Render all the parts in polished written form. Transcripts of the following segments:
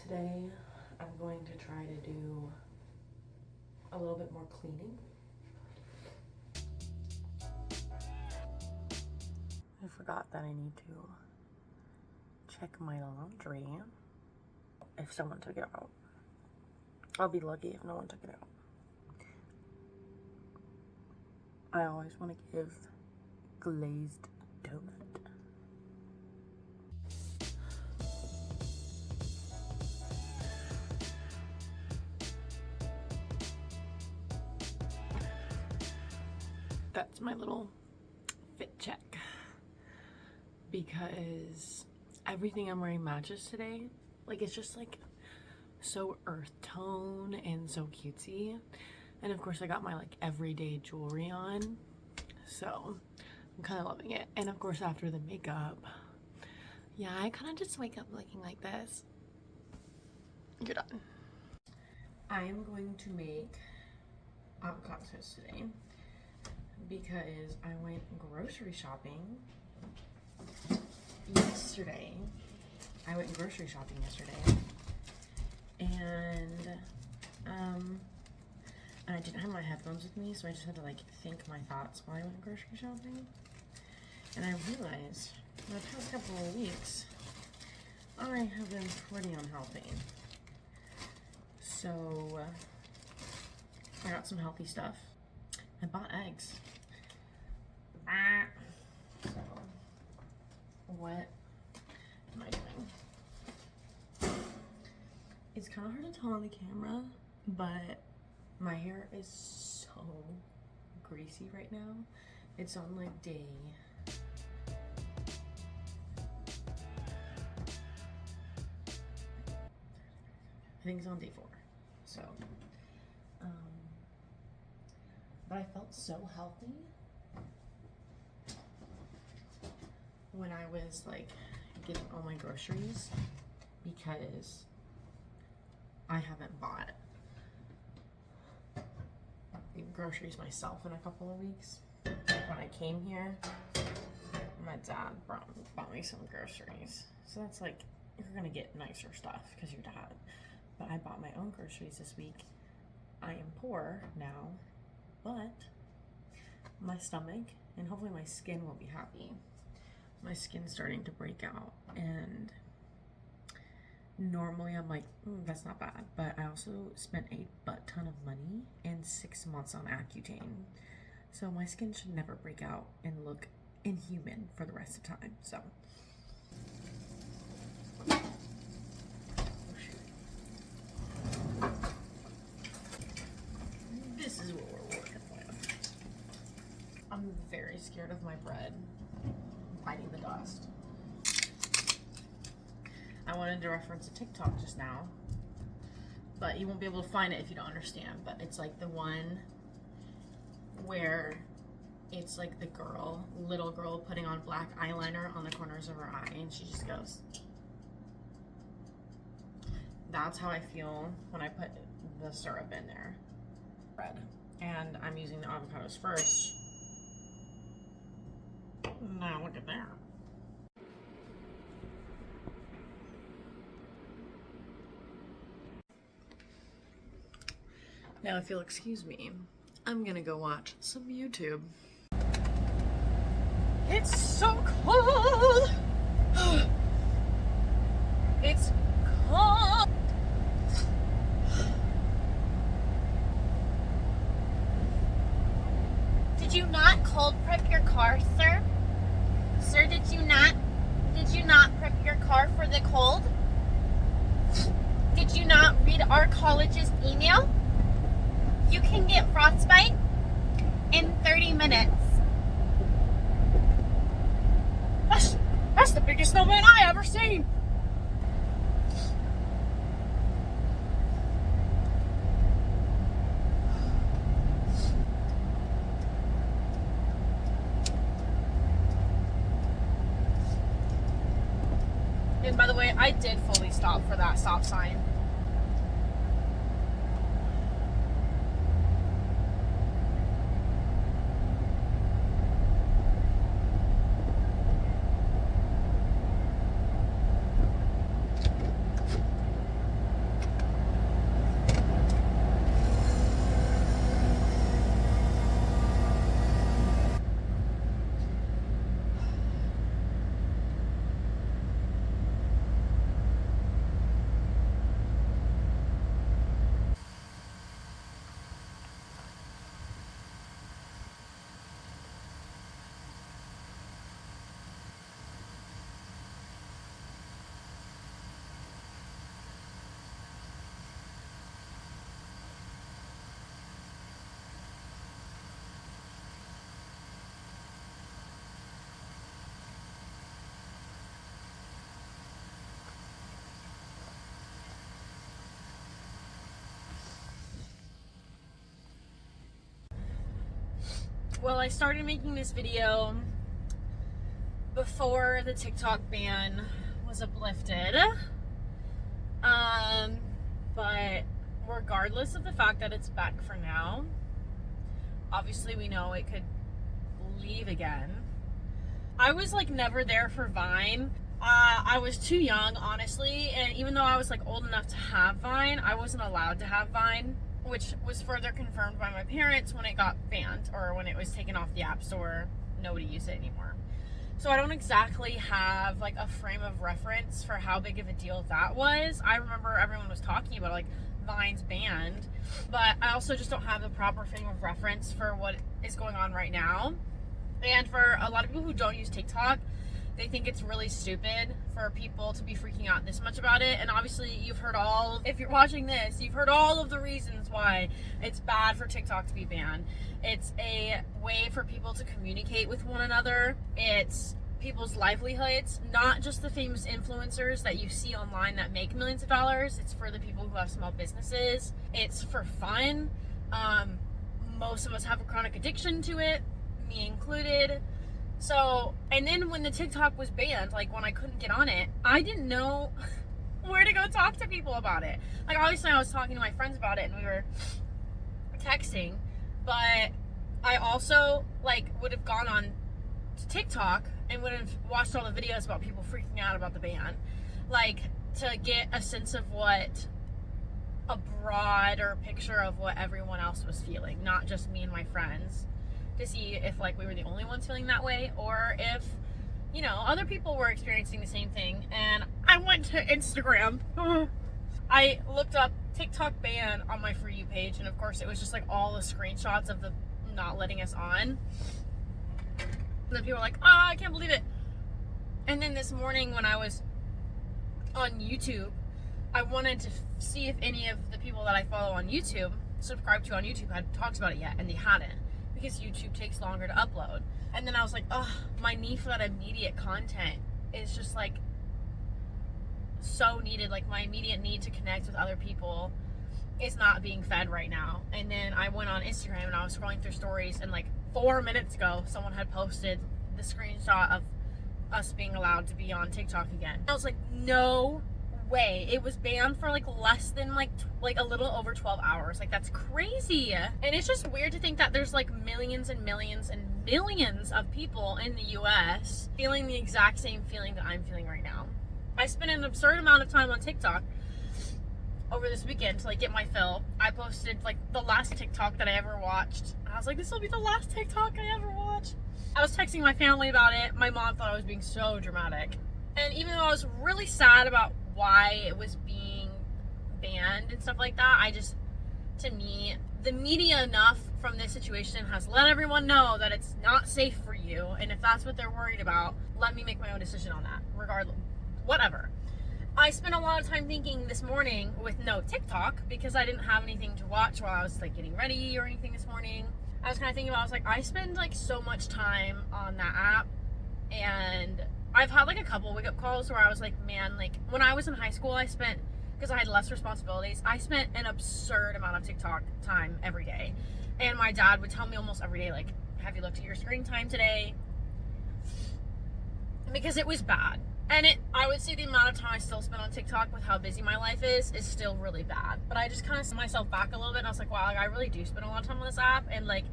Today I'm going to try to do a little bit more cleaning. I forgot that I need to check my laundry if someone took it out. I'll be lucky if no one took it out. I always want to give glazed donut. That's my little fit check because everything I'm wearing matches today. Like, it's just like so earth tone and so cutesy. And of course I got my like everyday jewelry on, so I'm kind of loving it. And of course after the makeup, yeah, I kind of just wake up looking like this. You're done. I am going to make avocado toast today because I went grocery shopping yesterday. And I didn't have my headphones with me, so I just had to like think my thoughts while I went grocery shopping. And I realized in the past couple of weeks, I have been pretty unhealthy. So I got some healthy stuff. I bought eggs. So what am I doing? It's kind of hard to tell on the camera, but my hair is so greasy right now. It's on like day I think it's on day 4. So but I felt so healthy when I was like getting all my groceries because I haven't bought groceries myself in a couple of weeks. When I came here, my dad bought me some groceries. So that's like, you're gonna get nicer stuff because your dad. But I bought my own groceries this week. I am poor now, but my stomach and hopefully my skin will be happy. My skin's starting to break out, and normally I'm like, that's not bad, but I also spent a butt ton of money and 6 months on Accutane, so my skin should never break out and look inhuman for the rest of the time. So this is what we're working with. I'm very scared of my bread biting the dust. I wanted to reference a TikTok just now, but you won't be able to find it if you don't understand. But it's like the one where it's like the little girl putting on black eyeliner on the corners of her eye, and she just goes. That's how I feel when I put the syrup in there. Bread. And I'm using the avocados first. Now look at that. Now, if you'll excuse me, I'm gonna go watch some YouTube. It's so cold! It's cold! Did you not cold prep your car, sir? Sir, did you not prep your car for the cold? Did you not read our college's email? You can get frostbite in 30 minutes. That's the biggest snowman I ever seen! And by the way, I did fully stop for that stop sign. Well, I started making this video before the TikTok ban was uplifted. But regardless of the fact that it's back for now, obviously we know it could leave again. I was like never there for Vine. I was too young, honestly, and even though I was like old enough to have Vine, I wasn't allowed to have Vine, which was further confirmed by my parents when it got banned, or when it was taken off the App Store. Nobody used it anymore. So I don't exactly have like a frame of reference for how big of a deal that was. I remember everyone was talking about like Vine's banned, but I also just don't have the proper frame of reference for what is going on right now. And for a lot of people who don't use TikTok, they think it's really stupid for people to be freaking out this much about it. And obviously you've heard if you're watching this, you've heard all of the reasons why it's bad for TikTok to be banned. It's a way for people to communicate with one another. It's people's livelihoods, not just the famous influencers that you see online that make millions of dollars. It's for the people who have small businesses. It's for fun. Most of us have a chronic addiction to it, me included. So, and then when the TikTok was banned, like when I couldn't get on it, I didn't know where to go talk to people about it. Like obviously I was talking to my friends about it and we were texting, but I also like would have gone on to TikTok and would have watched all the videos about people freaking out about the ban, like to get a sense of what a broader picture of what everyone else was feeling, not just me and my friends, to see if like we were the only ones feeling that way, or if, you know, other people were experiencing the same thing. And I went to Instagram. I looked up TikTok ban on my For You page, and of course it was just like all the screenshots of the not letting us on. And then people were like, oh, I can't believe it. And then this morning when I was on YouTube, I wanted to see if any of the people that I follow on YouTube, subscribe to on YouTube, had talked about it yet, and they hadn't, because YouTube takes longer to upload. And then I was like, oh, my need for that immediate content is just like so needed. Like my immediate need to connect with other people is not being fed right now. And then I went on Instagram and I was scrolling through stories, and like 4 minutes ago someone had posted the screenshot of us being allowed to be on TikTok again. I was like, no way. It was banned for like less than like a little over 12 hours. Like that's crazy. And it's just weird to think that there's like millions and millions and millions of people in the US feeling the exact same feeling that I'm feeling right now. I spent an absurd amount of time on TikTok over this weekend to like get my fill. I posted like the last TikTok that I ever watched. I was like, this will be the last TikTok I ever watch. I was texting my family about it. My mom thought I was being so dramatic. And even though I was really sad about why it was being banned and stuff like that, to me, the media enough from this situation has let everyone know that it's not safe for you. And if that's what they're worried about, let me make my own decision on that, regardless, whatever. I spent a lot of time thinking this morning with no TikTok, because I didn't have anything to watch while I was like getting ready or anything this morning. I was kind of thinking about, I was like, I spend like so much time on that app, and I've had like a couple wake up calls where I was like, man, like when I was in high school, because I had less responsibilities, I spent an absurd amount of TikTok time every day. And my dad would tell me almost every day, like, have you looked at your screen time today? Because it was bad. And I would say the amount of time I still spend on TikTok with how busy my life is still really bad. But I just kind of set myself back a little bit, and I was like, wow, like, I really do spend a lot of time on this app. And like,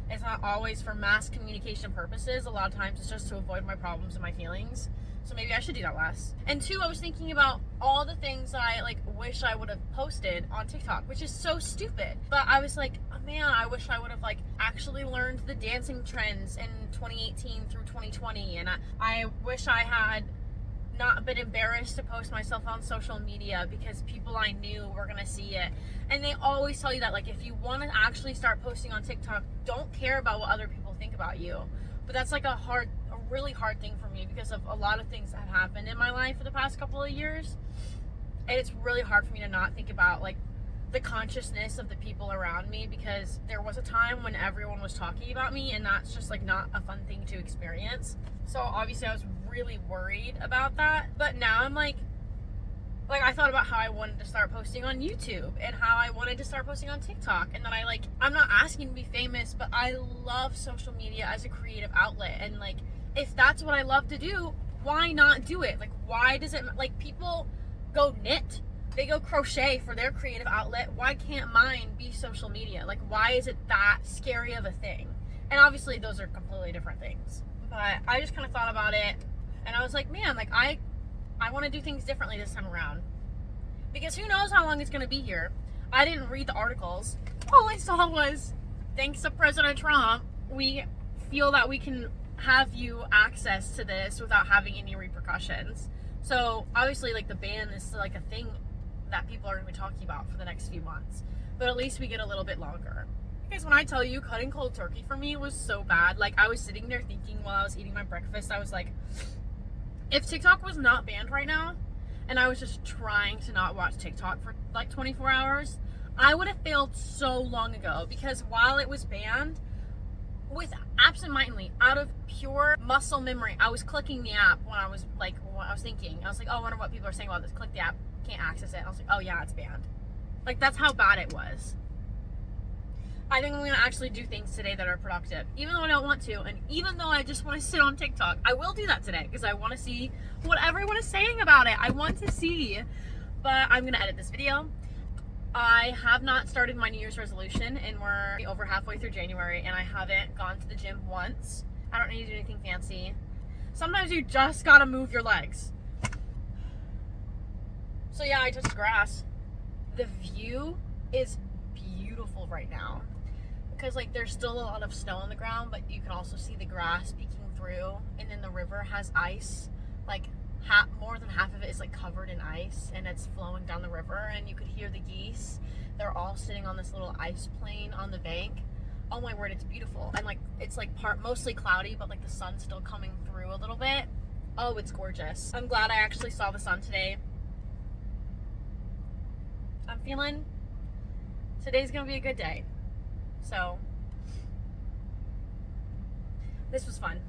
it's not always for mass communication purposes. A lot of times it's just to avoid my problems and my feelings. So maybe I should do that less. And two, I was thinking about all the things that I like wish I would have posted on TikTok, which is so stupid. But I was like, oh man, I wish I would have like actually learned the dancing trends in 2018 through 2020. And I wish I had not been embarrassed to post myself on social media, because people I knew were gonna see it. And they always tell you that, like, if you want to actually start posting on TikTok, don't care about what other people think about you. But that's like a really hard thing for me, because of a lot of things that have happened in my life for the past couple of years. And it's really hard for me to not think about like the consciousness of the people around me, because there was a time when everyone was talking about me, and that's just like not a fun thing to experience. So obviously I was really worried about that, but now I'm like, like I thought about how I wanted to start posting on YouTube and how I wanted to start posting on TikTok, and then I'm not asking to be famous, but I love social media as a creative outlet, and like if that's what I love to do, why not do it? Like, why does it, like, people go knit, they go crochet for their creative outlet, why can't mine be social media? Like, why is it that scary of a thing? And obviously those are completely different things, but I just kind of thought about it, and I was like, man, like I want to do things differently this time around, because who knows how long it's going to be here. I didn't read the articles. All I saw was, thanks to President Trump, we feel that we can have you access to this without having any repercussions. So obviously, like, the ban is like a thing that people are going to be talking about for the next few months, but at least we get a little bit longer. Because when I tell you, cutting cold turkey for me was so bad. Like, I was sitting there thinking while I was eating my breakfast, I was like, if TikTok was not banned right now, and I was just trying to not watch TikTok for like 24 hours, I would have failed so long ago. Because while it was banned, with absentmindedly, out of pure muscle memory, I was clicking the app when I was thinking. I was like, oh, I wonder what people are saying about this. Click the app, can't access it. I was like, oh yeah, it's banned. Like, that's how bad it was. I think I'm going to actually do things today that are productive, even though I don't want to, and even though I just want to sit on TikTok. I will do that today because I want to see what everyone is saying about it. I want to see, but I'm going to edit this video. I have not started my New Year's resolution, and we're over halfway through January, and I haven't gone to the gym once. I don't need to do anything fancy. Sometimes you just got to move your legs. So yeah, I touched grass. The view is beautiful right now, because like there's still a lot of snow on the ground, but you can also see the grass peeking through, and then the river has ice. Like more than half of it is like covered in ice, and it's flowing down the river, and you could hear the geese. They're all sitting on this little ice plane on the bank. Oh my word, it's beautiful. And like it's like mostly cloudy, but like the sun's still coming through a little bit. Oh, it's gorgeous. I'm glad I actually saw the sun today. I'm feeling today's gonna be a good day. So this was fun.